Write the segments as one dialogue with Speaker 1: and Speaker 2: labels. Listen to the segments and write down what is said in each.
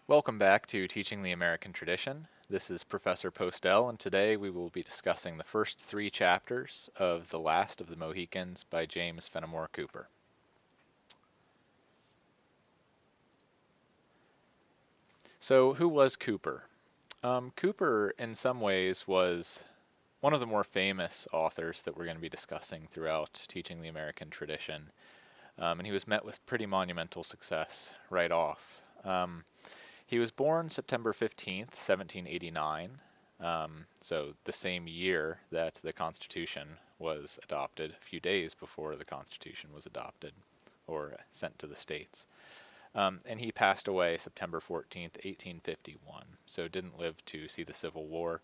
Speaker 1: Welcome back to Teaching the American Tradition. This is Professor Postel, and today we will be discussing the first three chapters of The Last of the Mohicans by James Fenimore Cooper. So, who was Cooper? Cooper, in some ways, was one of the more famous authors that we're going to be discussing throughout Teaching the American Tradition, and he was met with pretty monumental success right off. He was born September 15th, 1789, so the same year that the Constitution was adopted, a few days before the Constitution was adopted or sent to the states. And he passed away September 14th, 1851, so didn't live to see the Civil War.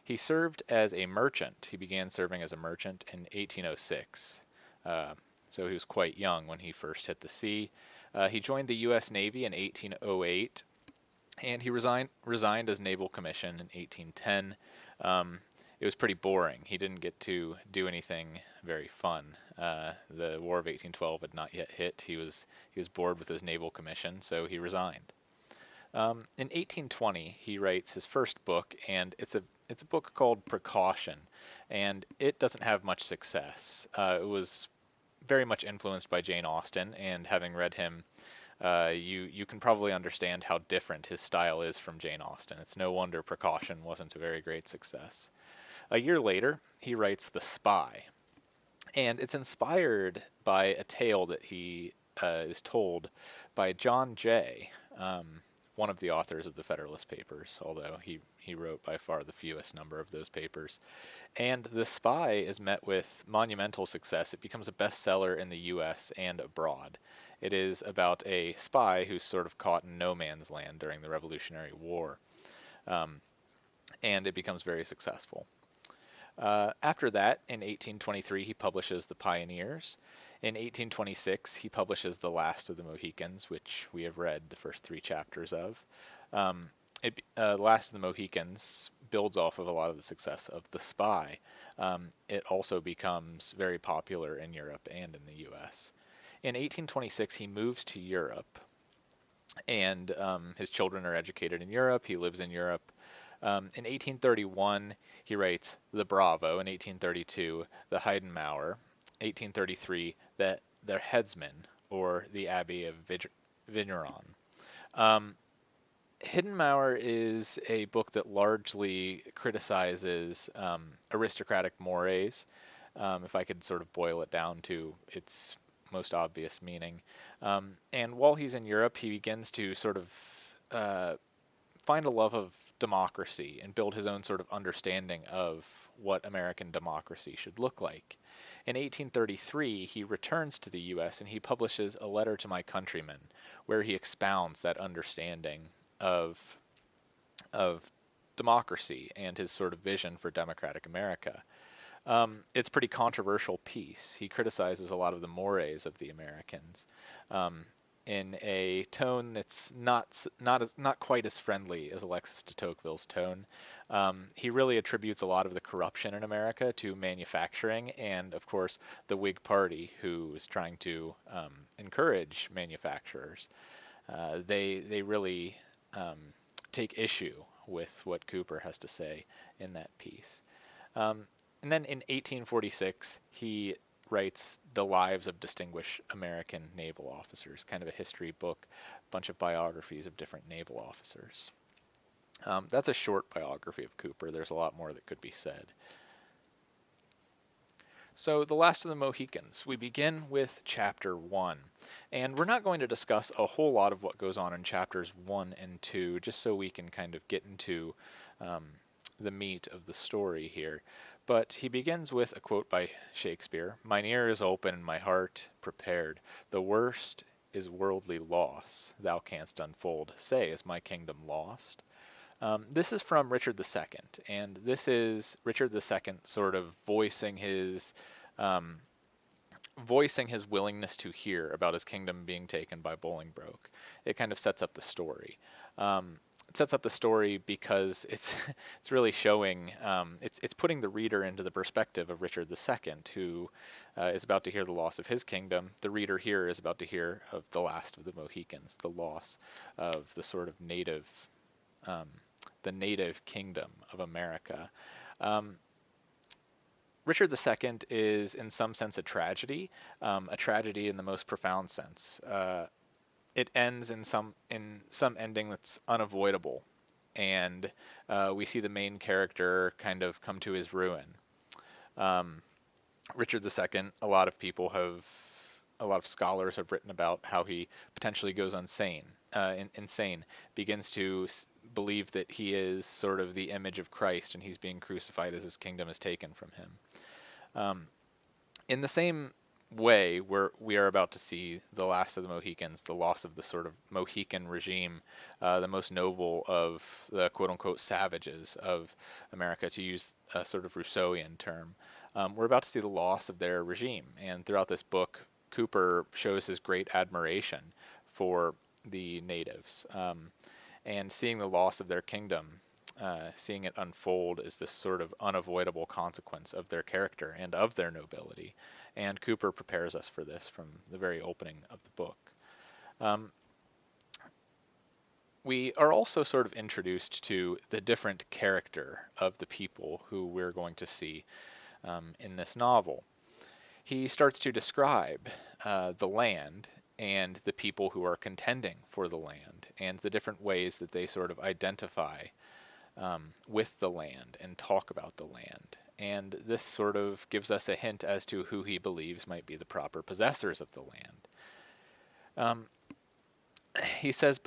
Speaker 1: He served as a merchant. He began serving as a merchant in 1806. Uh, so he was quite young when he first hit the sea. He joined the U.S. Navy in 1808, and he resigned as naval commission in 1810. It was pretty boring. He didn't get to do anything very fun. The War of 1812 had not yet hit. He was bored with his naval commission, so he resigned. In 1820, he writes his first book, and it's a book called Precaution, and it doesn't have much success. It was very much influenced by Jane Austen, and having read him, you can probably understand how different his style is from Jane Austen. It's no wonder Precaution wasn't a very great success. A year later, he writes The Spy, and it's inspired by a tale that he is told by John Jay, one of the authors of the Federalist Papers, although he wrote by far the fewest number of those papers. And The Spy is met with monumental success. It becomes a bestseller in the US and abroad. It is about a spy who's sort of caught in no man's land during the Revolutionary War, um, and it becomes very successful. After that, in 1823, he publishes The Pioneers. In 1826, he publishes The Last of the Mohicans, which we have read the first three chapters of. Last of the Mohicans builds off of a lot of the success of The Spy. It also becomes very popular in Europe and in the US. In 1826, he moves to Europe, and his children are educated in Europe. He lives in Europe. In 1831, he writes The Bravo. In 1832, The Heidenmauer. 1833, The Headsman, or The Abbey of Vigneron. Um, Hiddenmauer is a book that largely criticizes aristocratic mores, if I could sort of boil it down to its most obvious meaning. And while he's in Europe, he begins to sort of find a love of democracy and build his own sort of understanding of what American democracy should look like. In 1833, he returns to the US and he publishes A Letter to My Countrymen, where he expounds that understanding of of democracy and his sort of vision for democratic America. It's a pretty controversial piece. He criticizes a lot of the mores of the Americans, in a tone that's not quite as friendly as Alexis de Tocqueville's tone. He really attributes a lot of the corruption in America to manufacturing, and of course the Whig Party, who is trying to encourage manufacturers. They really take issue with what Cooper has to say in that piece. Um, and then in 1846, he writes The Lives of Distinguished American Naval Officers, kind of a history book, a bunch of biographies of different naval officers. That's a short biography of Cooper. There's a lot more that could be said. So, The Last of the Mohicans. We begin with Chapter 1. And we're not going to discuss a whole lot of what goes on in Chapters 1 and 2, just so we can kind of get into um, the meat of the story here. But he begins with a quote by Shakespeare: "Mine ear is open and my heart prepared. The worst is worldly loss. Thou canst unfold. Say, is my kingdom lost?" This is from Richard II, and this is Richard II sort of um, voicing his willingness to hear about his kingdom being taken by Bolingbroke. It kind of sets up the story. Um, sets up the story because it's it's really showing it's putting the reader into the perspective of Richard II, who is about to hear the loss of his kingdom. The reader here is about to hear of the last of the Mohicans, the loss of the sort of um, native kingdom of America. Um, Richard II is in some sense a tragedy in the most profound sense. It ends in some ending that's unavoidable, and we see the main character kind of come to his ruin. Um, Richard II, a lot of scholars have written about how he potentially goes insane, begins to believe that he is sort of the image of Christ and he's being crucified as his kingdom is taken from him. Um, in the same way, we are about to see the last of the Mohicans, the loss of the sort of Mohican regime, the most noble of the quote-unquote savages of America, to use a sort of Rousseauian term. We're about to see the loss of their regime, and throughout this book, Cooper shows his great admiration for the natives, and seeing the loss of their kingdom, seeing it unfold is this sort of unavoidable consequence of their character and of their nobility. And Cooper prepares us for this from the very opening of the book. Um, we are also sort of introduced to the different character of the people who we're going to see in this novel. He starts to describe the land and the people who are contending for the land and the different ways that they sort of identify with the land and talk about the land. And this sort of gives us a hint as to who he believes might be the proper possessors of the land. Um, he says,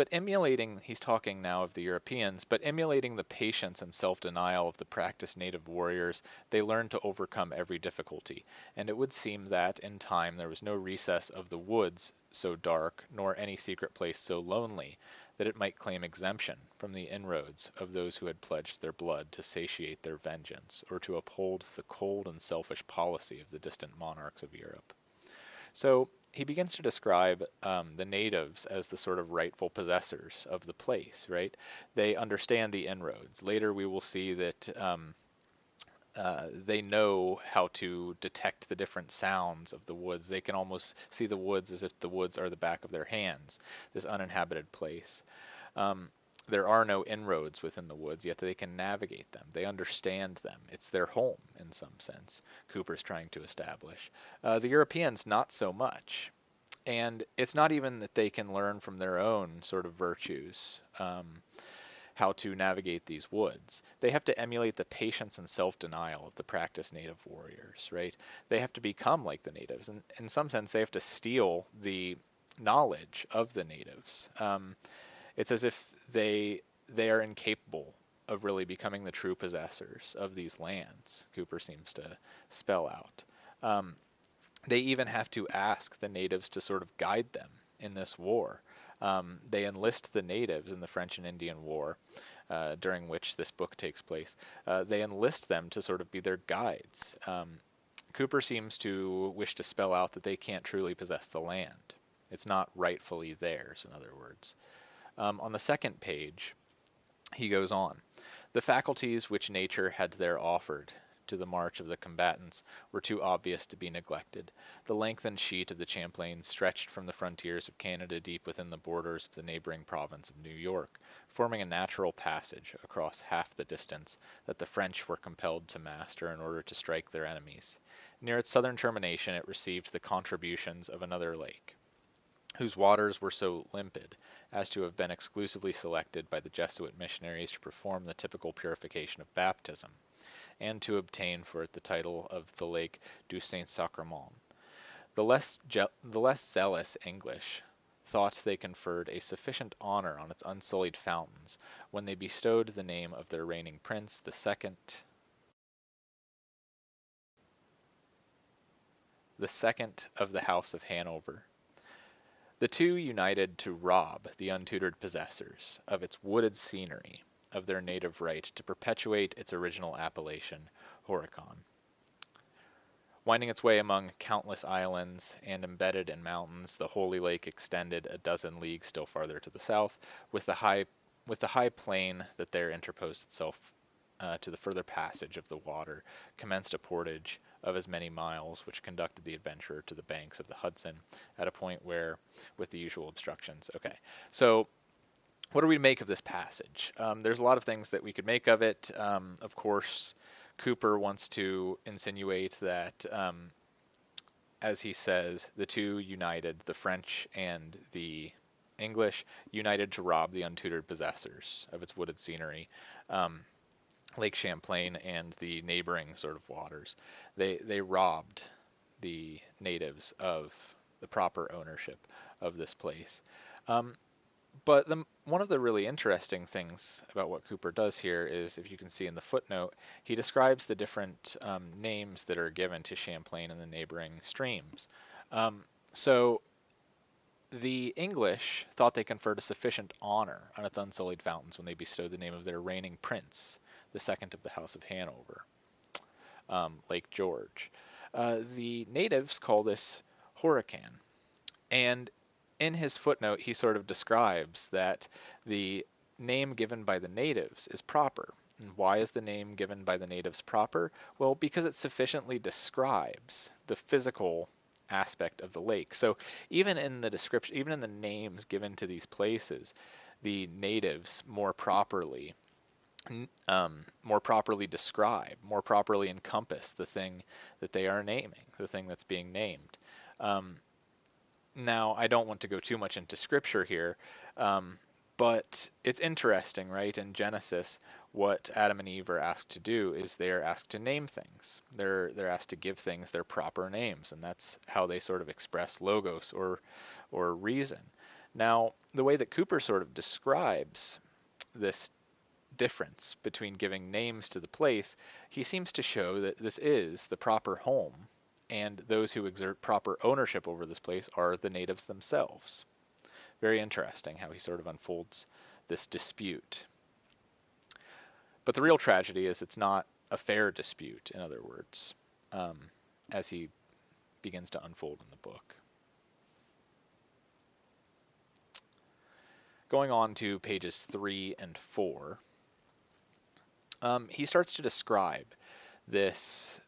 Speaker 1: he's talking now of the Europeans, but emulating the patience and self-denial of the practiced native warriors, they learned to overcome every difficulty, and it would seem that, in time, there was no recess of the woods so dark, nor any secret place so lonely, that it might claim exemption from the inroads of those who had pledged their blood to satiate their vengeance, or to uphold the cold and selfish policy of the distant monarchs of Europe. So he begins to describe the natives as the sort of rightful possessors of the place, right? They understand the inroads. Later we will see that they know how to detect the different sounds of the woods. They can almost see the woods as if the woods are the back of their hands, this uninhabited place. Um, there are no inroads within the woods, yet they can navigate them. They understand them. It's their home, in some sense, Cooper's trying to establish. The Europeans, not so much. And it's not even that they can learn from their own sort of virtues how to navigate these woods. They have to emulate the patience and self-denial of the practiced native warriors, right? They have to become like the natives. And in some sense, they have to steal the knowledge of the natives. It's as if they are incapable of really becoming the true possessors of these lands, Cooper seems to spell out. They even have to ask the natives to sort of guide them in this war. They enlist the natives in the French and Indian War, during which this book takes place. They enlist them to sort of be their guides. Cooper seems to wish to spell out that they can't truly possess the land. It's not rightfully theirs, in other words. On the second page, he goes on. The faculties which nature had there offered to the march of the combatants were too obvious to be neglected. The lengthened sheet of the Champlain stretched from the frontiers of Canada deep within the borders of the neighboring province of New York, forming a natural passage across half the distance that the French were compelled to master in order to strike their enemies. Near its southern termination it received the contributions of another lake, whose waters were so limpid as to have been exclusively selected by the Jesuit missionaries to perform the typical purification of baptism, and to obtain for it the title of the Lake du Saint-Sacrement. The less zealous English thought they conferred a sufficient honor on its unsullied fountains when they bestowed the name of their reigning prince, the second of the House of Hanover. The two united to rob the untutored possessors of its wooded scenery of their native right to perpetuate its original appellation, Horicon. Winding its way among countless islands and embedded in mountains, the holy lake extended a dozen leagues still farther to the south, with the high with the high plain that there interposed itself to the further passage of the water, commenced a portage of as many miles, which conducted the adventurer to the banks of the Hudson at a point where, with the usual obstructions. Okay, so what do we make of this passage? There's a lot of things that we could make of it. Of course, Cooper wants to insinuate that, as he says, the two united, the French and the English, united to rob the untutored possessors of its wooded scenery. Lake Champlain and the neighboring sort of waters. They robbed the natives of the proper ownership of this place. But one of the really interesting things about what Cooper does here is, if you can see in the footnote, he describes the different names that are given to Champlain and the neighboring streams. So the English thought they conferred a sufficient honor on its unsullied fountains when they bestowed the name of their reigning prince, the second of the House of Hanover, Lake George. The natives call this Horican, and in his footnote, he sort of describes that the name given by the natives is proper. And why is the name given by the natives proper? Well, because it sufficiently describes the physical aspect of the lake. So even in the description, even in the names given to these places, the natives more properly describe, more properly encompass the thing that they are naming, the thing that's being named. Now, I don't want to go too much into scripture here, but it's interesting, right? In Genesis, what Adam and Eve are asked to do is they are asked to name things. They're asked to give things their proper names, and that's how they sort of express logos or reason. Now, the way that Cooper sort of describes this difference between giving names to the place, he seems to show that this is the proper home, and those who exert proper ownership over this place are the natives themselves. Very interesting how he sort of unfolds this dispute. But the real tragedy is it's not a fair dispute, in other words, as he begins to unfold in the book. Going on to pages 3 and 4, he starts to describe this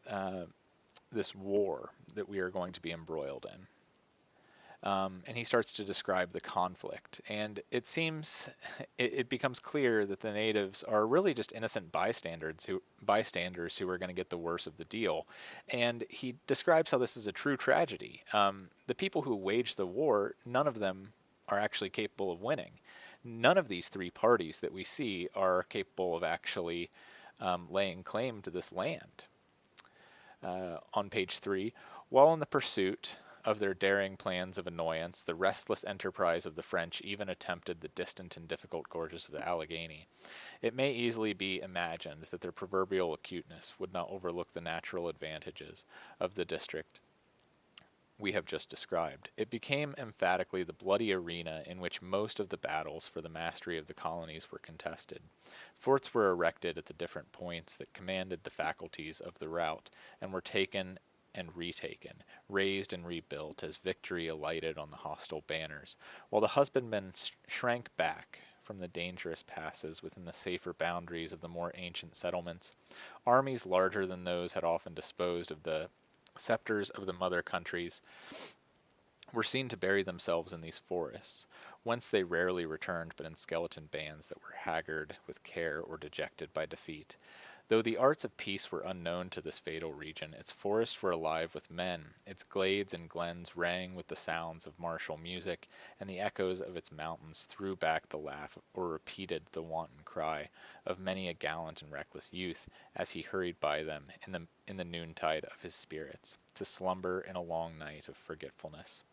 Speaker 1: war that we are going to be embroiled in. And he starts to describe the conflict. And it seems, it becomes clear that the natives are really just innocent bystanders who are going to get the worst of the deal. And he describes how this is a true tragedy. The people who wage the war, none of them are actually capable of winning. None of these three parties that we see are capable of actually laying claim to this land. On page 3, while in the pursuit of their daring plans of annoyance, the restless enterprise of the French even attempted the distant and difficult gorges of the Allegheny. It may easily be imagined that their proverbial acuteness would not overlook the natural advantages of the district we have just described. It became emphatically the bloody arena in which most of the battles for the mastery of the colonies were contested. Forts were erected at the different points that commanded the faculties of the route, and were taken and retaken, razed and rebuilt as victory alighted on the hostile banners, while the husbandmen shrank back from the dangerous passes within the safer boundaries of the more ancient settlements. Armies larger than those had often disposed of the scepters of the mother countries were seen to bury themselves in these forests, whence they rarely returned but in skeleton bands that were haggard with care or dejected by defeat. Though the arts of peace were unknown to this fatal region, its forests were alive with men, its glades and glens rang with the sounds of martial music, and the echoes of its mountains threw back the laugh or repeated the wanton cry of many a gallant and reckless youth as he hurried by them in the noontide of his spirits, to slumber in a long night of forgetfulness.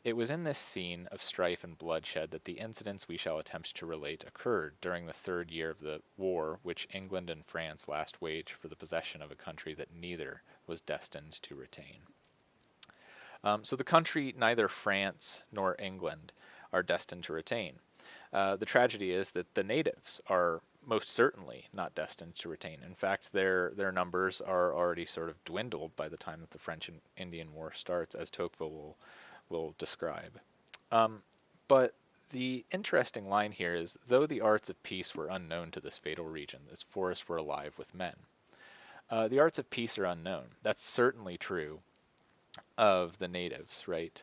Speaker 1: It was in this scene of strife and bloodshed that the incidents we shall attempt to relate occurred during the third year of the war which England and France last waged for the possession of a country that neither was destined to retain. So the country neither France nor England are destined to retain. The tragedy is that the natives are most certainly not destined to retain. In fact, their numbers are already sort of dwindled by the time that the French and Indian War starts, as Tocqueville will describe. But The interesting line here is, though the arts of peace were unknown to this fatal region, this forests were alive with men. The arts of peace are unknown. That's certainly true of the natives, right?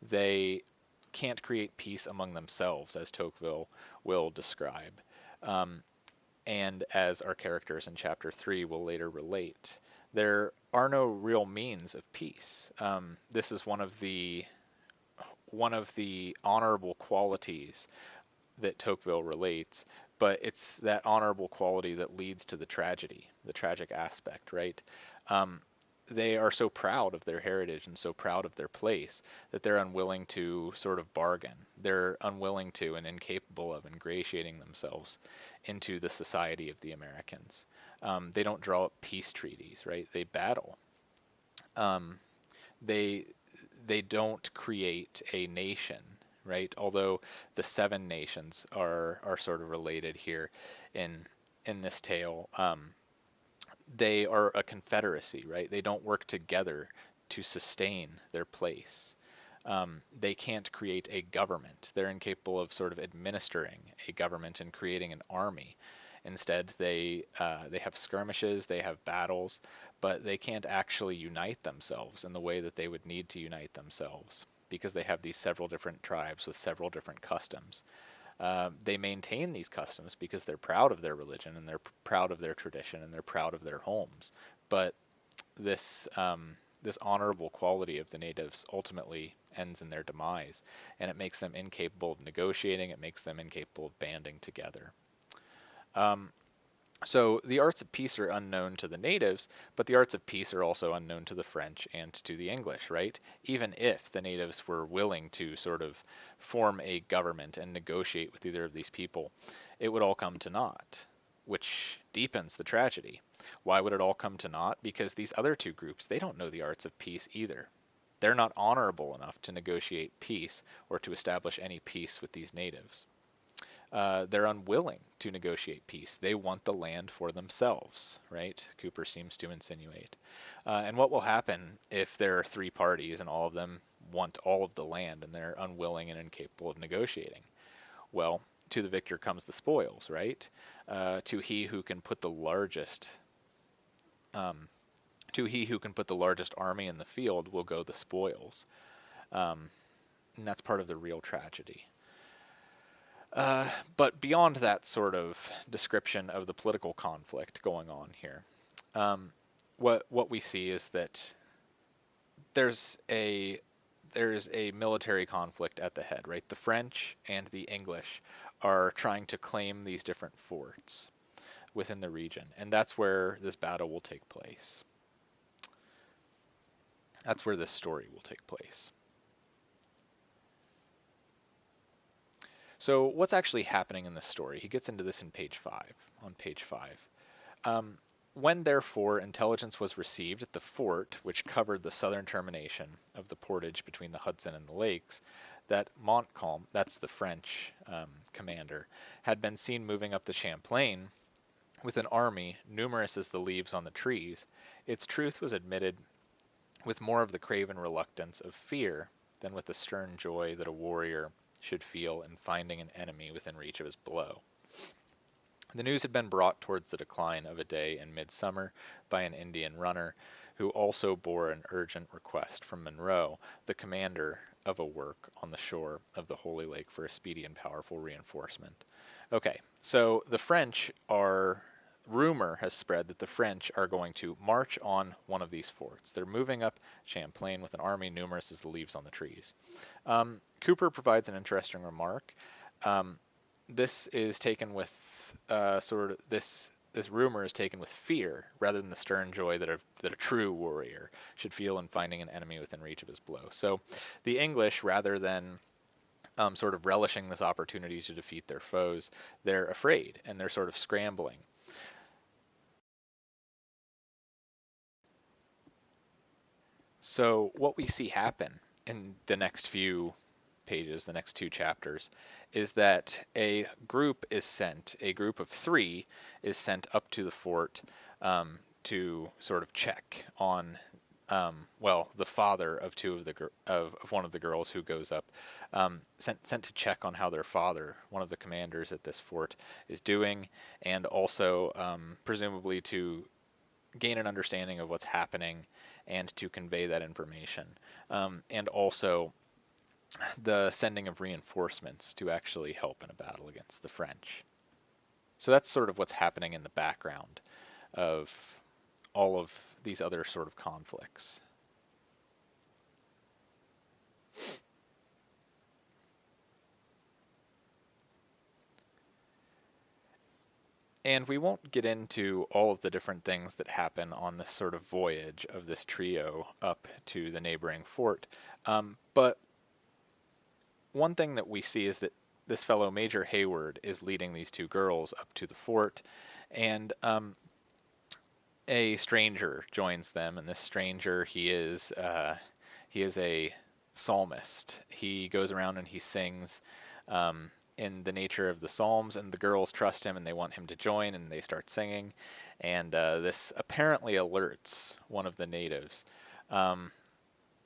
Speaker 1: They can't create peace among themselves, as Tocqueville will describe, um, and as our characters in Chapter 3 will later relate. There are no real means of peace. This is one of the honorable qualities that Tocqueville relates, but it's that honorable quality that leads to the tragedy, the tragic aspect, right? Um, they are so proud of their heritage and so proud of their place that they're unwilling to sort of bargain. They're unwilling to and incapable of ingratiating themselves into the society of the Americans. They don't draw up peace treaties, right? They battle. Um, they they don't create a nation, right? Although the seven nations are sort of related here in this tale. They are a confederacy, right? They don't work together to sustain their place. They can't create a government. They're incapable of sort of administering a government and creating an army. Instead, they have skirmishes, they have battles, but they can't actually unite themselves in the way that they would need to unite themselves because they have these several different tribes with several different customs. They maintain these customs because they're proud of their religion and they're proud of their tradition and they're proud of their homes. But this honorable quality of the natives ultimately ends in their demise, and it makes them incapable of negotiating. It makes them incapable of banding together. Um, so the arts of peace are unknown to the natives, but the arts of peace are also unknown to the French and to the English, right? Even if the natives were willing to sort of form a government and negotiate with either of these people, it would all come to naught, which deepens the tragedy. Why would it all come to naught? Because these other two groups, they don't know the arts of peace either. They're not honorable enough to negotiate peace or to establish any peace with these natives. They're unwilling to negotiate peace. They want the land for themselves, right? Cooper seems to insinuate. And what will happen if there are three parties and all of them want all of the land and they're unwilling and incapable of negotiating? Well, to the victor comes the spoils, right? To he who can put the largest um, to he who can put the largest army in the field will go the spoils. Um, and that's part of the real tragedy. But beyond that sort of description of the political conflict going on here, um, what we see is that there's a there's a military conflict at the head, right? The French and the English are trying to claim these different forts within the region, and that's where this battle will take place. That's where this story will take place. So what's actually happening in this story? He gets into this in on page 5. Um, when therefore intelligence was received at the fort which covered the southern termination of the portage between the Hudson and the lakes, that Montcalm, that's the French commander, had been seen moving up the Champlain with an army numerous as the leaves on the trees, its truth was admitted with more of the craven reluctance of fear than with the stern joy that a warrior should feel in finding an enemy within reach of his blow. The news had been brought towards the decline of a day in midsummer by an Indian runner, who also bore an urgent request from Monroe, the commander of a work on the shore of the Holy Lake, for a speedy and powerful reinforcement. Okay, so rumor has spread that the French are going to march on one of these forts. They're moving up Champlain with an army numerous as the leaves on the trees. Cooper provides an interesting remark. This is taken with this rumor is taken with fear rather than the stern joy that a true warrior should feel in finding an enemy within reach of his blow. So the English, rather than sort of relishing this opportunity to defeat their foes, they're afraid and they're sort of scrambling. So what we see happen in the next few pages, the next two chapters, is that a group of 3 is sent up to the fort to sort of check on well, the father of of one of the girls who goes up, sent to check on how their father, one of the commanders at this fort, is doing, and also presumably to gain an understanding of what's happening and to convey that information, and also the sending of reinforcements to actually help in a battle against the French. So that's sort of what's happening in the background of all of these other sort of conflicts. And we won't get into all of the different things that happen on this sort of voyage of this trio up to the neighboring fort. But one thing that we see is that this fellow Major Hayward is leading these two girls up to the fort, and a stranger joins them. And this stranger, he is a psalmist. He goes around and he sings in the nature of the Psalms, and the girls trust him and they want him to join, and they start singing. And this apparently alerts one of the natives. Um,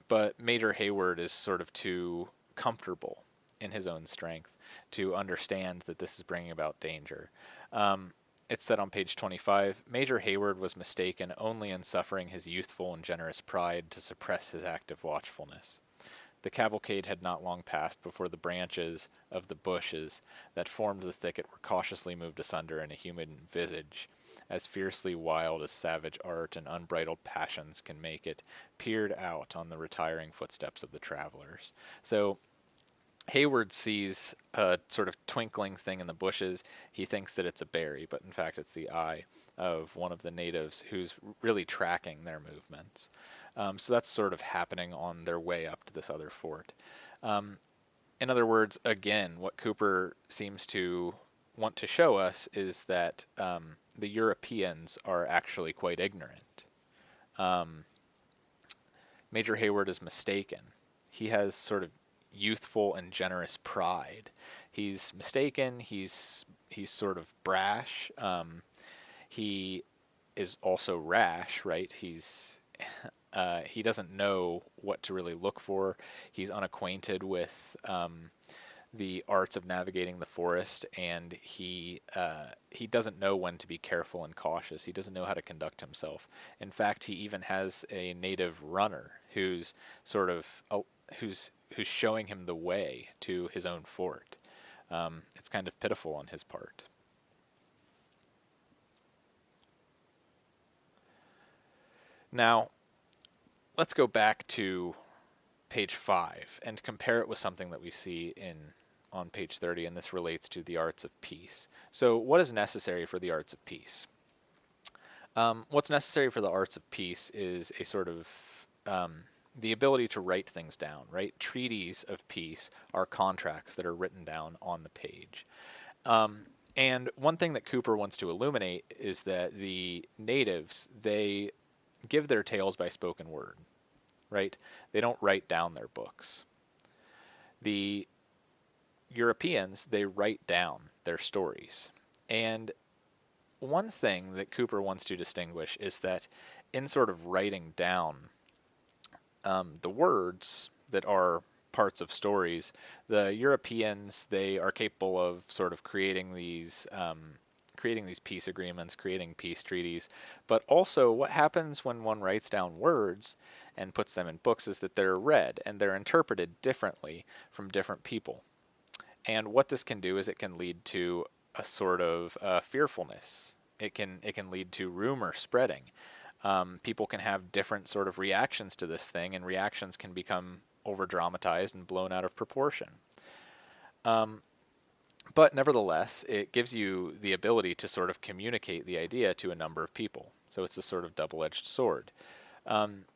Speaker 1: but Major Hayward is sort of too comfortable in his own strength to understand that this is bringing about danger. Um, it's said on page 25, Major Hayward was mistaken only in suffering his youthful and generous pride to suppress his active watchfulness. The cavalcade had not long passed before the branches of the bushes that formed the thicket were cautiously moved asunder, and a human visage, as fiercely wild as savage art and unbridled passions can make it, peered out on the retiring footsteps of the travelers. So Hayward sees a sort of twinkling thing in the bushes. He thinks that it's a berry, but in fact it's the eye of one of the natives who's really tracking their movements. So that's sort of happening on their way up to this other fort. Um, in other words, again, what Cooper seems to want to show us is that the Europeans are actually quite ignorant. Um, Major Hayward is mistaken. He has sort of youthful and generous pride. He's mistaken. He's sort of brash. He is also rash, right? He doesn't know what to really look for. He's unacquainted with the arts of navigating the forest, and he doesn't know when to be careful and cautious. He doesn't know how to conduct himself. In fact, he even has a native runner who's sort of who's showing him the way to his own fort. It's kind of pitiful on his part. Now, let's go back to page 5 and compare it with something that we see in on page 30, and this relates to the arts of peace. So what is necessary for the arts of peace? What's necessary for the arts of peace is a sort of the ability to write things down, right? Treaties of peace are contracts that are written down on the page. Um, and one thing that Cooper wants to illuminate is that the natives, they give their tales by spoken word, right? They don't write down their books. The Europeans, they write down their stories. And one thing that Cooper wants to distinguish is that in sort of writing down the words that are parts of stories, the Europeans, they are capable of sort of creating these peace agreements, creating peace treaties. But also what happens when one writes down words and puts them in books is that they're read and they're interpreted differently from different people. And what this can do is it can lead to a sort of fearfulness. It can lead to rumor spreading. People can have different sort of reactions to this thing, and reactions can become over dramatized and blown out of proportion. Um, but nevertheless, it gives you the ability to sort of communicate the idea to a number of people. So it's a sort of double-edged sword.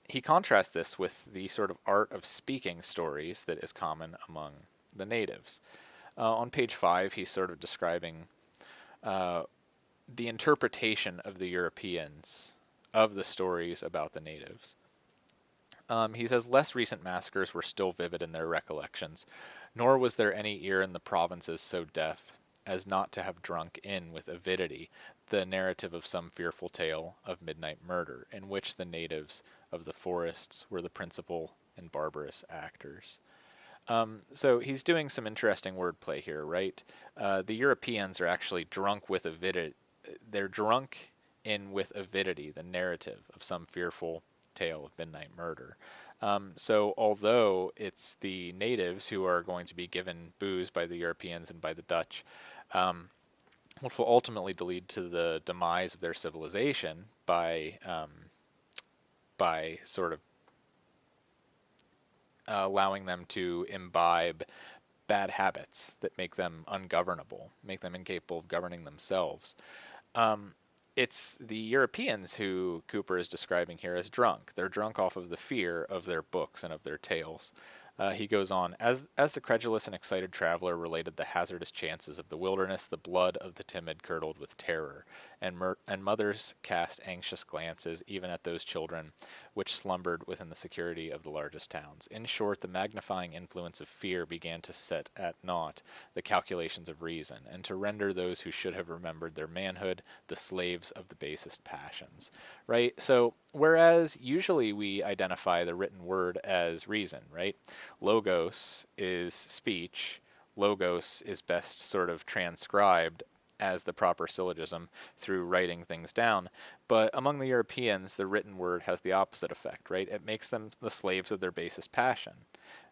Speaker 1: He contrasts this with the sort of art of speaking stories that is common among the natives. On page 5, he's sort of describing uh, the interpretation of the Europeans of the stories about the natives. He says less recent massacres were still vivid in their recollections, nor was there any ear in the provinces so deaf. as not to have drunk in with avidity the narrative of some fearful tale of midnight murder, in which the natives of the forests were the principal and barbarous actors. So he's doing some interesting wordplay here, right? The Europeans are actually drunk with avidity. They're drunk in with avidity the narrative of some fearful tale of midnight murder. So although it's the natives who are going to be given booze by the Europeans and by the Dutch, um, which will ultimately lead to the demise of their civilization by sort of allowing them to imbibe bad habits that make them ungovernable, make them incapable of governing themselves. Um, it's the Europeans who Cooper is describing here as drunk. They're drunk off of the fear of their books and of their tales. He goes on, as the credulous and excited traveler related the hazardous chances of the wilderness, the blood of the timid curdled with terror, and mothers cast anxious glances even at those children which slumbered within the security of the largest towns. In short, the magnifying influence of fear began to set at naught the calculations of reason, and to render those who should have remembered their manhood the slaves of the basest passions. Right? So, whereas usually we identify the written word as reason, right? Logos is speech. Logos is best sort of transcribed as the proper syllogism through writing things down. But among the Europeans, the written word has the opposite effect, right? It makes them the slaves of their basest passion.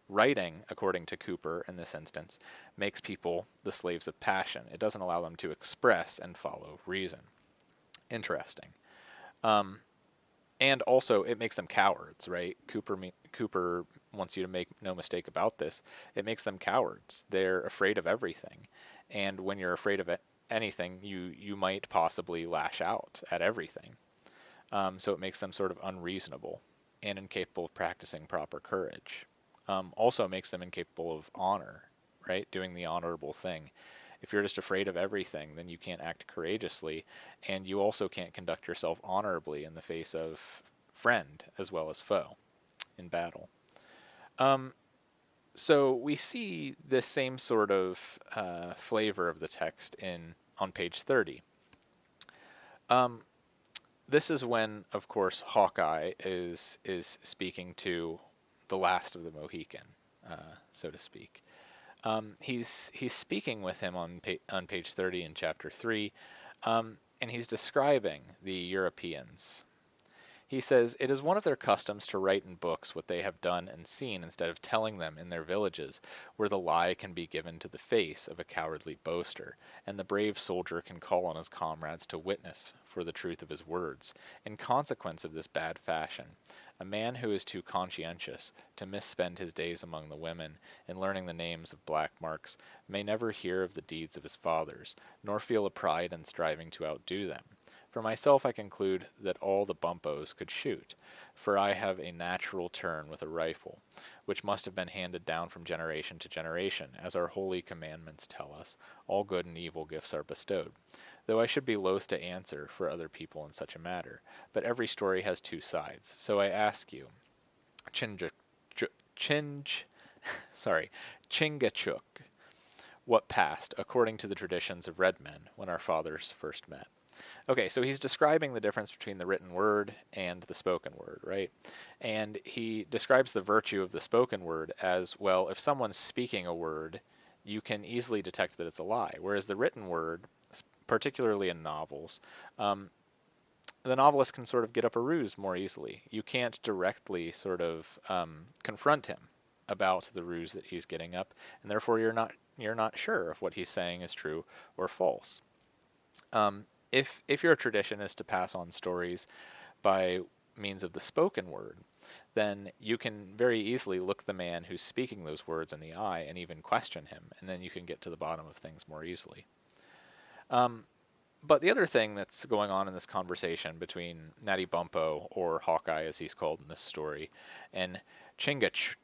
Speaker 1: Writing, according to Cooper in this instance, makes people the slaves of passion. It doesn't allow them to express and follow reason. Interesting. Um, and also it makes them cowards, right? Cooper wants you to make no mistake about this. It makes them cowards. They're afraid of everything, and when you're afraid of anything, you might possibly lash out at everything. So it makes them sort of unreasonable and incapable of practicing proper courage. Also makes them incapable of honor, right? Doing the honorable thing. If you're just afraid of everything, then you can't act courageously, and you also can't conduct yourself honorably in the face of friend as well as foe in battle. Um, so we see this same sort of flavor of the text in on page 30. Um, this is when, of course, Hawkeye is speaking to the last of the Mohican, so to speak. He's speaking with him on page 30 in chapter 3, and he's describing the Europeans. He says, "It is one of their customs to write in books what they have done and seen instead of telling them in their villages, where the lie can be given to the face of a cowardly boaster, and the brave soldier can call on his comrades to witness for the truth of his words. In consequence of this bad fashion, a man who is too conscientious to misspend his days among the women in learning the names of black marks may never hear of the deeds of his fathers, nor feel a pride in striving to outdo them. For myself, I conclude that all the bumpos could shoot, for I have a natural turn with a rifle, which must have been handed down from generation to generation, as our holy commandments tell us, all good and evil gifts are bestowed. Though I should be loath to answer for other people in such a matter, but every story has two sides. So I ask you, Chinj, sorry, Chingachgook, what passed according to the traditions of red men when our fathers first met?" Okay, so he's describing the difference between the written word and the spoken word, right? And he describes the virtue of the spoken word as, well, if someone's speaking a word, you can easily detect that it's a lie. Whereas the written word, particularly in novels, um, the novelist can sort of get up a ruse more easily. You can't directly sort of confront him about the ruse that he's getting up, and therefore you're not sure if what he's saying is true or false. Um, if your tradition is to pass on stories by means of the spoken word, then you can very easily look the man who's speaking those words in the eye and even question him, and then you can get to the bottom of things more easily. But the other thing that's going on in this conversation between Natty Bumppo, or Hawkeye as he's called in this story, and Chingachgook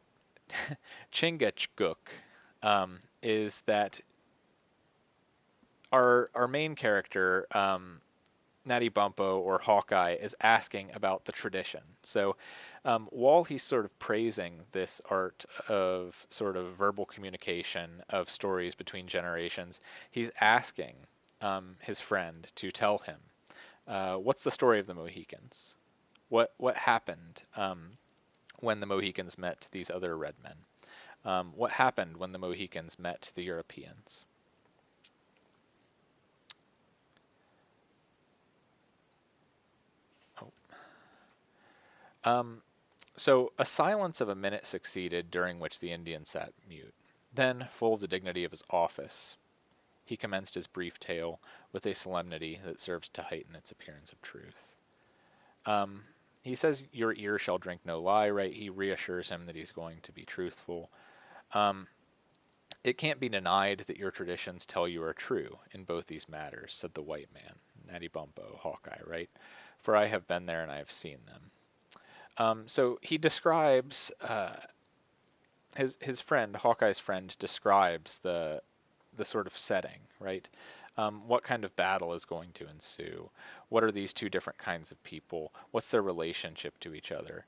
Speaker 1: is that our main character Natty Bumppo or Hawkeye is asking about the tradition. So while he's sort of praising this art of sort of verbal communication of stories between generations, he's asking his friend to tell him, what's the story of the Mohicans? What happened when the Mohicans met these other red men? What happened when the Mohicans met the Europeans? Oh. So a silence of a minute succeeded, during which the Indian sat mute. Then, full of the dignity of his office, he commenced his brief tale with a solemnity that served to heighten its appearance of truth. He says, "Your ear shall drink no lie," right? He reassures him that he's going to be truthful. "It can't be denied that your traditions tell you are true in both these matters," said the white man, Natty Bumppo, Hawkeye, right? "For I have been there and I have seen them." So he describes his friend, Hawkeye's friend, describes the sort of setting, right? What kind of battle is going to ensue? What are these two different kinds of people? What's their relationship to each other?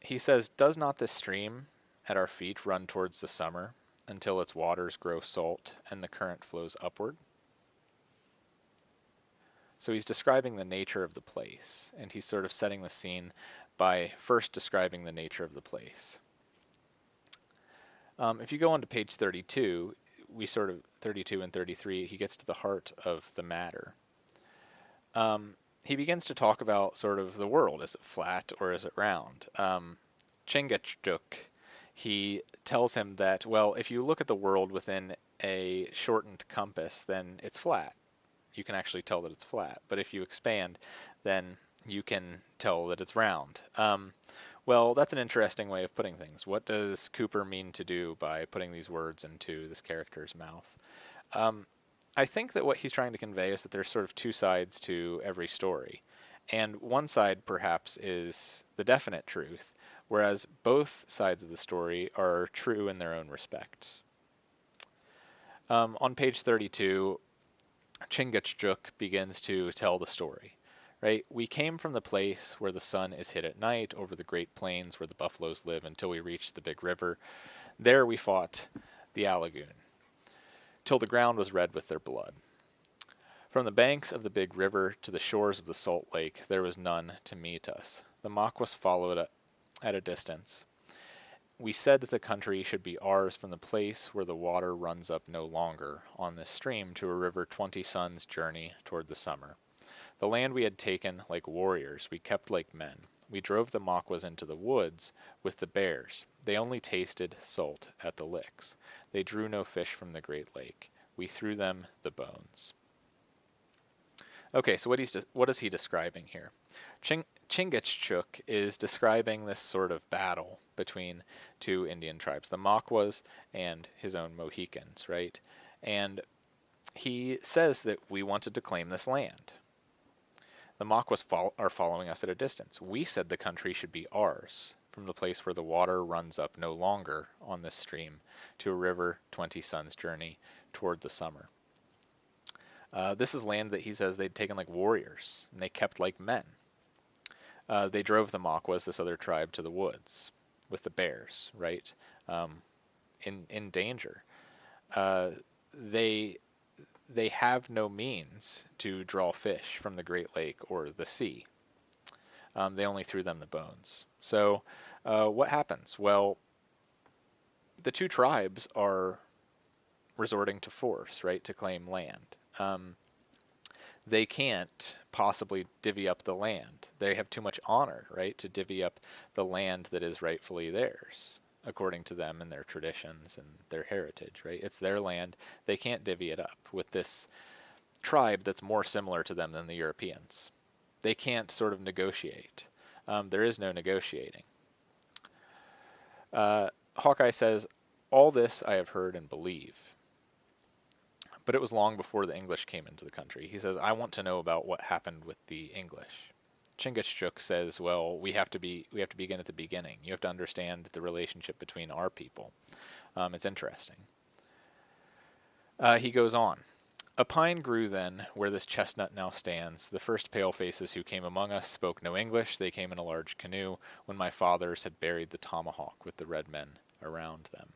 Speaker 1: He says, "Does not this stream at our feet run towards the summer until its waters grow salt and the current flows upward?" So he's describing the nature of the place, and he's sort of setting the scene by first describing the nature of the place. If you go on to page 32, 32 and 33, he gets to the heart of the matter. He begins to talk about sort of the world. Is it flat or is it round? Chingachgook, he tells him that, well, if you look at the world within a shortened compass, then it's flat. You can actually tell that it's flat. But if you expand, then you can tell that it's round. Well, that's an interesting way of putting things. What does Cooper mean to do by putting these words into this character's mouth? I think that what he's trying to convey is that there's sort of two sides to every story. And one side, perhaps, is the definite truth, whereas both sides of the story are true in their own respects. On page 32, Chingachgook begins to tell the story. Right? "We came from the place where the sun is hid at night, over the great plains where the buffaloes live, until we reached the big river. There we fought the Allagoon, till the ground was red with their blood. From the banks of the big river to the shores of the salt lake, there was none to meet us. The Maquas followed at a distance. We said that the country should be ours from the place where the water runs up no longer on this stream to a river 20 suns' journey toward the summer. The land we had taken like warriors, we kept like men. We drove the Maquas into the woods with the bears. They only tasted salt at the licks. They drew no fish from the great lake. We threw them the bones." Okay, so what is he describing here? Chingachgook is describing this sort of battle between two Indian tribes, the Maquas and his own Mohicans, right? And he says that we wanted to claim this land. The Maquas are following us at a distance. We said the country should be ours, from the place where the water runs up no longer on this stream to a river 20 suns' journey toward the summer. This is land that he says they'd taken like warriors, and they kept like men. They drove the Maquas, this other tribe, to the woods with the bears, right? In danger. They have no means to draw fish from the Great Lake or the sea. They only threw them the bones. So what happens? Well, the two tribes are resorting to force, right, to claim land. They can't possibly divvy up the land. They have too much honor, right, to divvy up the land that is rightfully theirs, according to them and their traditions and their heritage, right? It's their land. They can't divvy it up with this tribe that's more similar to them than the Europeans. They can't sort of negotiate. There is no negotiating. Hawkeye says, "All this I have heard and believe. But it was long before the English came into the country." He says, "I want to know about what happened with the English." Chingachgook says, "Well, we have to begin at the beginning. You have to understand the relationship between our people. It's interesting." He goes on. A pine grew then where this chestnut now stands. The first palefaces who came among us spoke no English. They came in a large canoe when my fathers had buried the tomahawk with the red men around them.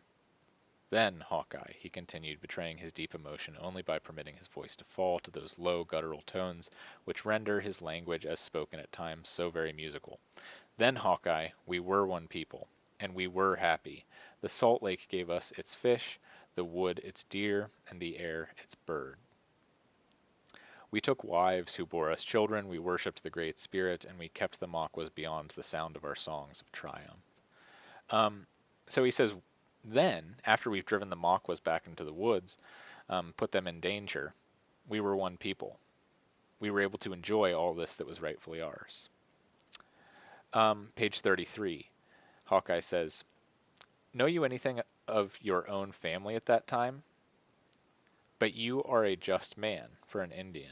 Speaker 1: Then, Hawkeye, he continued, betraying his deep emotion only by permitting his voice to fall to those low guttural tones which render his language as spoken at times so very musical. Then, Hawkeye, we were one people, and we were happy. The salt lake gave us its fish, the wood its deer, and the air its bird. We took wives who bore us children, we worshipped the Great Spirit, and we kept the Maquas beyond the sound of our songs of triumph. So he says, then, after we've driven the Maquas back into the woods, put them in danger, we were one people. We were able to enjoy all this that was rightfully ours. Page 33, Hawkeye says, know you anything of your own family at that time? But you are a just man for an Indian.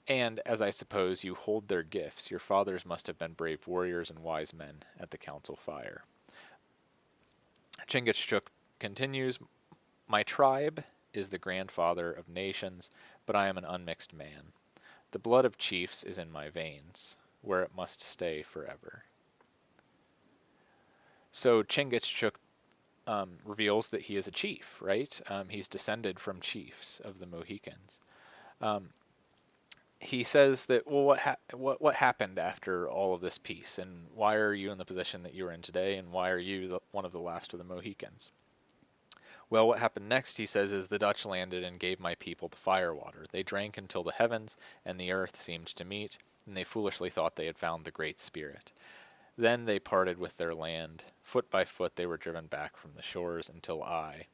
Speaker 1: And, as I suppose, you hold their gifts. Your fathers must have been brave warriors and wise men at the council fire. Chingachgook continues, my tribe is the grandfather of nations, but I am an unmixed man. The blood of chiefs is in my veins, where it must stay forever. So Chingachgook reveals that he is a chief, right? He's descended from chiefs of the Mohicans. He says that, well, what happened after all of this peace, and why are you in the position that you are in today, and why are you one of the last of the Mohicans? Well, what happened next, he says, is the Dutch landed and gave my people the firewater. They drank until the heavens and the earth seemed to meet, and they foolishly thought they had found the Great Spirit. Then they parted with their land. Foot by foot they were driven back from the shores until I,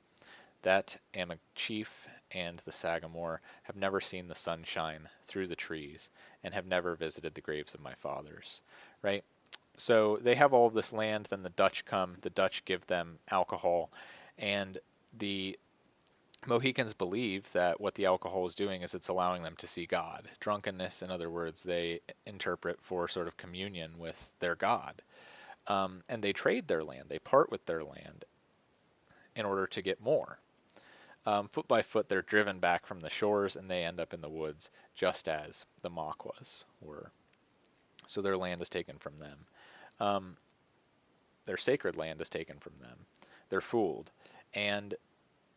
Speaker 1: that am a chief, and the Sagamore have never seen the sun shine through the trees, and have never visited the graves of my fathers. Right? So they have all of this land, then the Dutch come, the Dutch give them alcohol, and the Mohicans believe that what the alcohol is doing is it's allowing them to see God. Drunkenness, in other words, they interpret for sort of communion with their God. And they trade their land, they part with their land in order to get more. Foot by foot, they're driven back from the shores, and they end up in the woods, just as the Maquas were. So their land is taken from them. Their sacred land is taken from them. They're fooled. And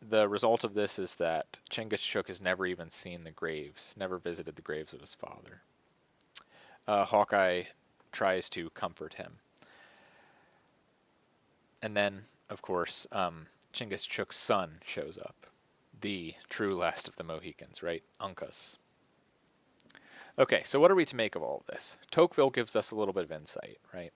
Speaker 1: the result of this is that Chingachgook has never even seen the graves, never visited the graves of his father. Hawkeye tries to comfort him. And then, of course, Chingachgook's son shows up. The true last of the Mohicans, right? Uncas. Okay, so what are we to make of all of this? Tocqueville gives us a little bit of insight, right?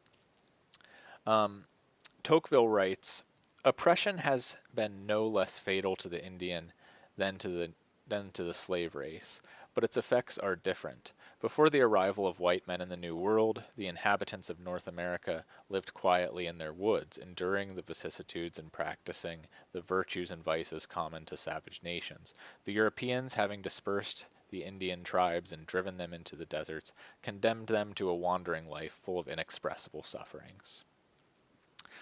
Speaker 1: Tocqueville writes, oppression has been no less fatal to the Indian than to the slave race, but its effects are different. Before the arrival of white men in the New World, the inhabitants of North America lived quietly in their woods, enduring the vicissitudes and practicing the virtues and vices common to savage nations. The Europeans, having dispersed the Indian tribes and driven them into the deserts, condemned them to a wandering life full of inexpressible sufferings.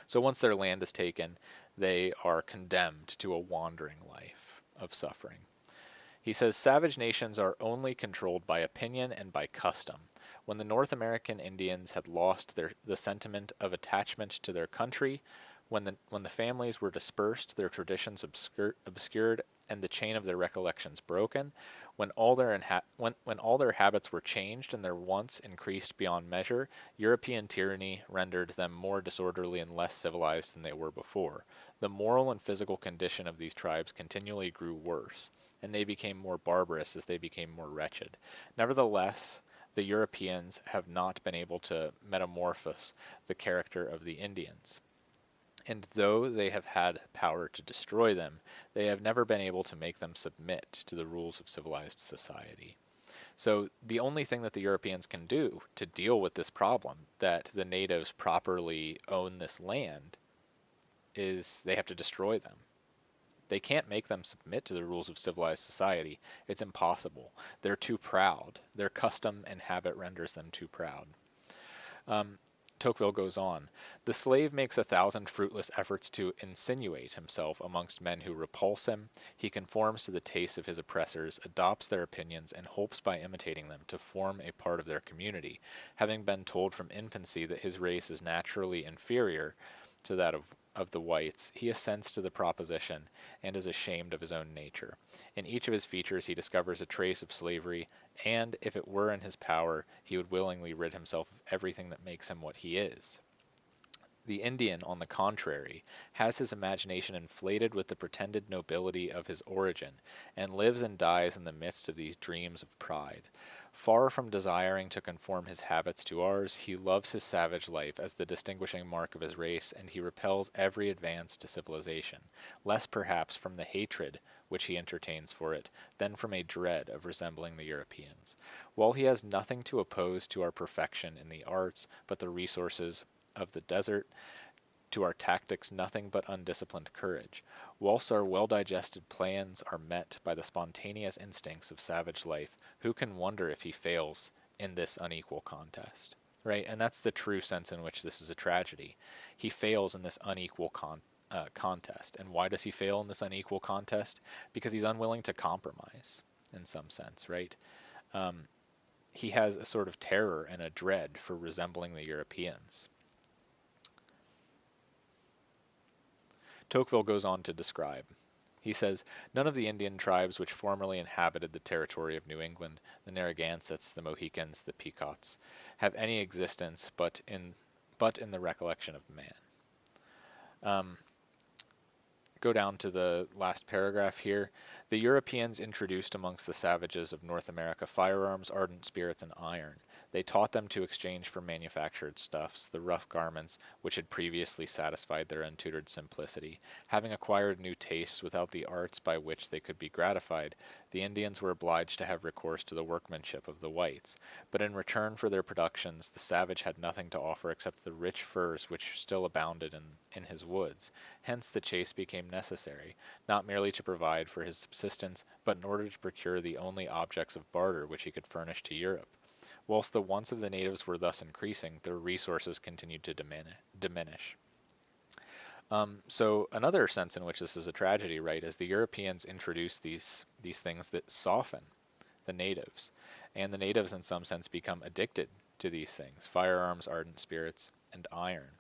Speaker 1: So once their land is taken, they are condemned to a wandering life of suffering. He says savage nations are only controlled by opinion and by custom. When the North American Indians had lost the sentiment of attachment to their country, when the families were dispersed, their traditions obscured, and the chain of their recollections broken, when all their habits were changed and their wants increased beyond measure, European tyranny rendered them more disorderly and less civilized than they were before. The moral and physical condition of these tribes continually grew worse, and they became more barbarous as they became more wretched. Nevertheless, the Europeans have not been able to metamorphose the character of the Indians. And though they have had power to destroy them, they have never been able to make them submit to the rules of civilized society. So the only thing that the Europeans can do to deal with this problem, that the natives properly own this land, is they have to destroy them. They can't make them submit to the rules of civilized society. It's impossible. They're too proud. Their custom and habit renders them too proud. Tocqueville goes on, the slave makes 1,000 fruitless efforts to insinuate himself amongst men who repulse him. He conforms to the tastes of his oppressors, adopts their opinions, and hopes by imitating them to form a part of their community. Having been told from infancy that his race is naturally inferior to that of the whites, he assents to the proposition and is ashamed of his own nature. In each of his features he discovers a trace of slavery, and if it were in his power, he would willingly rid himself of everything that makes him what he is. The Indian, on the contrary, has his imagination inflated with the pretended nobility of his origin, and lives and dies in the midst of these dreams of pride. Far from desiring to conform his habits to ours, he loves his savage life as the distinguishing mark of his race, and he repels every advance to civilization, less perhaps from the hatred which he entertains for it, than from a dread of resembling the Europeans. While he has nothing to oppose to our perfection in the arts but the resources of the desert, to our tactics nothing but undisciplined courage, whilst our well-digested plans are met by the spontaneous instincts of savage life, who can wonder if he fails in this unequal contest? Right? And that's the true sense in which this is a tragedy. He fails in this unequal contest. And why does he fail in this unequal contest? Because he's unwilling to compromise, in some sense, right? He has a sort of terror and a dread for resembling the Europeans. Tocqueville goes on to describe. He says, none of the Indian tribes which formerly inhabited the territory of New England, the Narragansetts, the Mohicans, the Pequots, have any existence but in the recollection of man. Go down to the last paragraph here. The Europeans introduced amongst the savages of North America firearms, ardent spirits, and iron. They taught them to exchange for manufactured stuffs the rough garments which had previously satisfied their untutored simplicity. Having acquired new tastes without the arts by which they could be gratified, the Indians were obliged to have recourse to the workmanship of the whites. But in return for their productions, the savage had nothing to offer except the rich furs which still abounded in his woods. Hence the chase became necessary, not merely to provide for his subsistence, but in order to procure the only objects of barter which he could furnish to Europe. Whilst the wants of the natives were thus increasing, their resources continued to diminish. So another sense in which this is a tragedy, right, is the Europeans introduce these things that soften the natives, and the natives in some sense become addicted to these things: firearms, ardent spirits, and iron.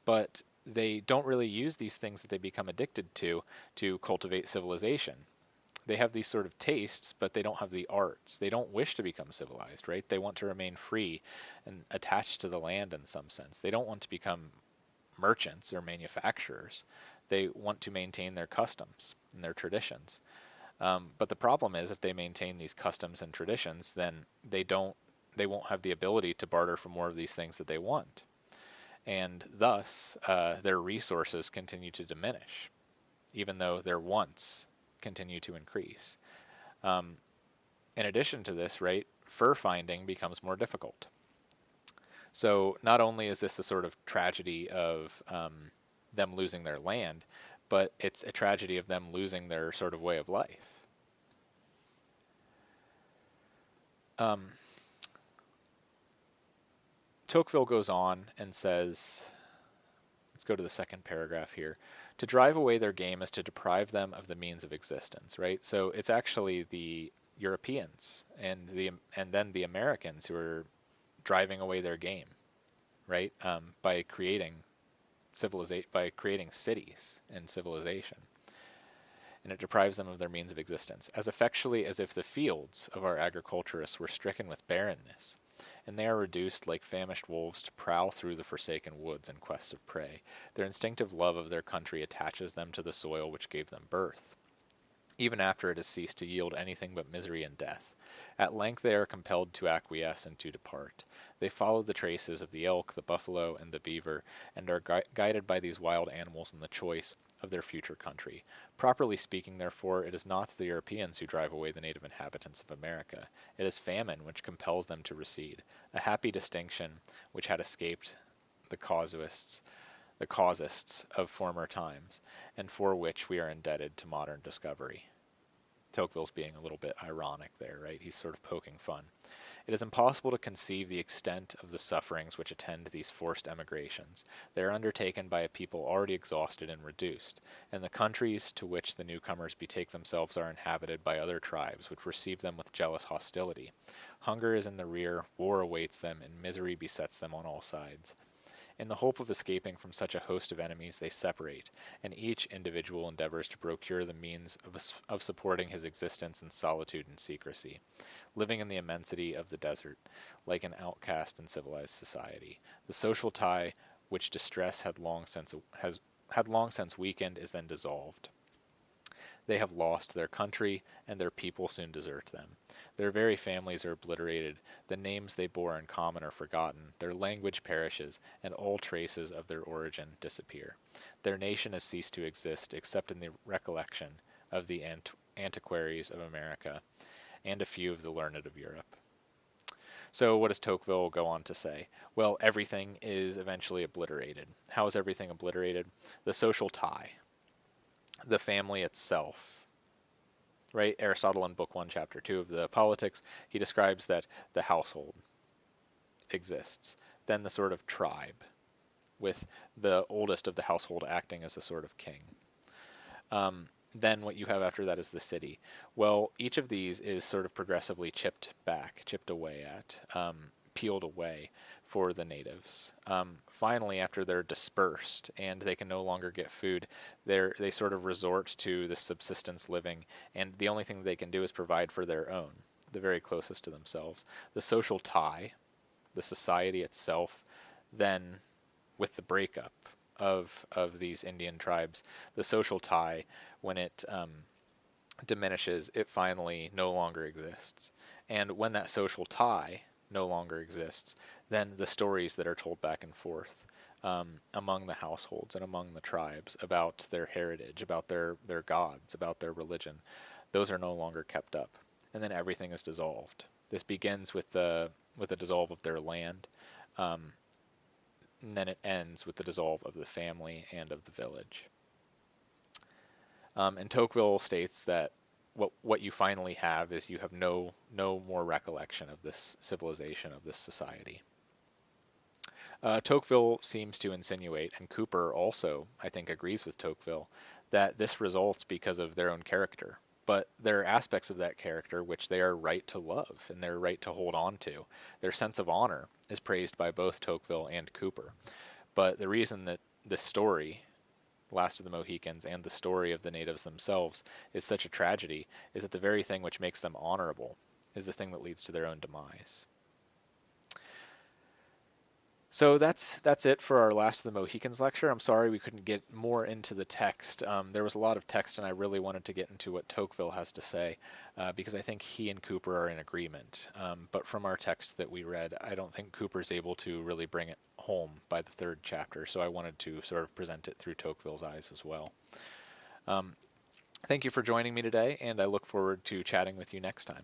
Speaker 1: But they don't really use these things that they become addicted to cultivate civilization. They have these sort of tastes, but they don't have the arts. They don't wish to become civilized, right? They want to remain free and attached to the land in some sense. They don't want to become merchants or manufacturers. They want to maintain their customs and their traditions. But the problem is, if they maintain these customs and traditions, then they won't have the ability to barter for more of these things that they want. And thus, their resources continue to diminish, even though their wants continue to increase. In addition to this, right, fur finding becomes more difficult. So not only is this a sort of tragedy of them losing their land, but it's a tragedy of them losing their sort of way of life. Tocqueville goes on and says, let's go to the second paragraph here. To drive away their game is to deprive them of the means of existence, right? So it's actually the Europeans and then the Americans who are driving away their game, right? By creating cities and civilization. And it deprives them of their means of existence, as effectually as if the fields of our agriculturists were stricken with barrenness, and they are reduced like famished wolves to prowl through the forsaken woods in quest of prey. Their instinctive love of their country attaches them to the soil which gave them birth, even after it has ceased to yield anything but misery and death. At length they are compelled to acquiesce and to depart. They follow the traces of the elk, the buffalo, and the beaver, and are guided by these wild animals in the choice of their future country. Properly speaking, therefore, it is not the Europeans who drive away the native inhabitants of America. It is famine which compels them to recede, a happy distinction which had escaped the casuists of former times, and for which we are indebted to modern discovery. Tocqueville's being a little bit ironic there, right? He's sort of poking fun. It is impossible to conceive the extent of the sufferings which attend these forced emigrations. They are undertaken by a people already exhausted and reduced, and the countries to which the newcomers betake themselves are inhabited by other tribes, which receive them with jealous hostility. Hunger is in the rear, war awaits them, and misery besets them on all sides. In the hope of escaping from such a host of enemies, they separate, and each individual endeavors to procure the means of supporting his existence in solitude and secrecy, living in the immensity of the desert, like an outcast in civilized society. The social tie which distress had long since weakened is then dissolved. They have lost their country, and their people soon desert them. Their very families are obliterated, the names they bore in common are forgotten, their language perishes, and all traces of their origin disappear. Their nation has ceased to exist, except in the recollection of the antiquaries of America and a few of the learned of Europe. So what does Tocqueville go on to say? Well, everything is eventually obliterated. How is everything obliterated? The social tie, the family itself, right? Aristotle in Book 1, Chapter 2 of the Politics, he describes that the household exists. Then the sort of tribe, with the oldest of the household acting as a sort of king. Then what you have after that is the city. Well, each of these is sort of progressively chipped away at, peeled away for the natives. Finally, after they're dispersed and they can no longer get food, they sort of resort to this subsistence living, and the only thing they can do is provide for their own, the very closest to themselves. The social tie, the society itself, then with the breakup of these Indian tribes, the social tie, when it diminishes, it finally no longer exists. And when that social tie no longer exists, then the stories that are told back and forth among the households and among the tribes about their heritage, about their gods, about their religion, those are no longer kept up. And then everything is dissolved. This begins with the dissolve of their land, and then it ends with the dissolve of the family and of the village. And Tocqueville states that what you finally have is you have no more recollection of this civilization, of this society. Tocqueville seems to insinuate, and Cooper also, I think, agrees with Tocqueville, that this results because of their own character. But there are aspects of that character which they are right to love and they're right to hold on to. Their sense of honor is praised by both Tocqueville and Cooper. But the reason that this story, Last of the Mohicans, and the story of the natives themselves is such a tragedy is that the very thing which makes them honorable is the thing that leads to their own demise. So that's it for our Last of the Mohicans lecture. I'm sorry we couldn't get more into the text. There was a lot of text, and I really wanted to get into what Tocqueville has to say, because I think he and Cooper are in agreement. But from our text that we read, I don't think Cooper's able to really bring it home by the third chapter, so I wanted to sort of present it through Tocqueville's eyes as well. Thank you for joining me today, and I look forward to chatting with you next time.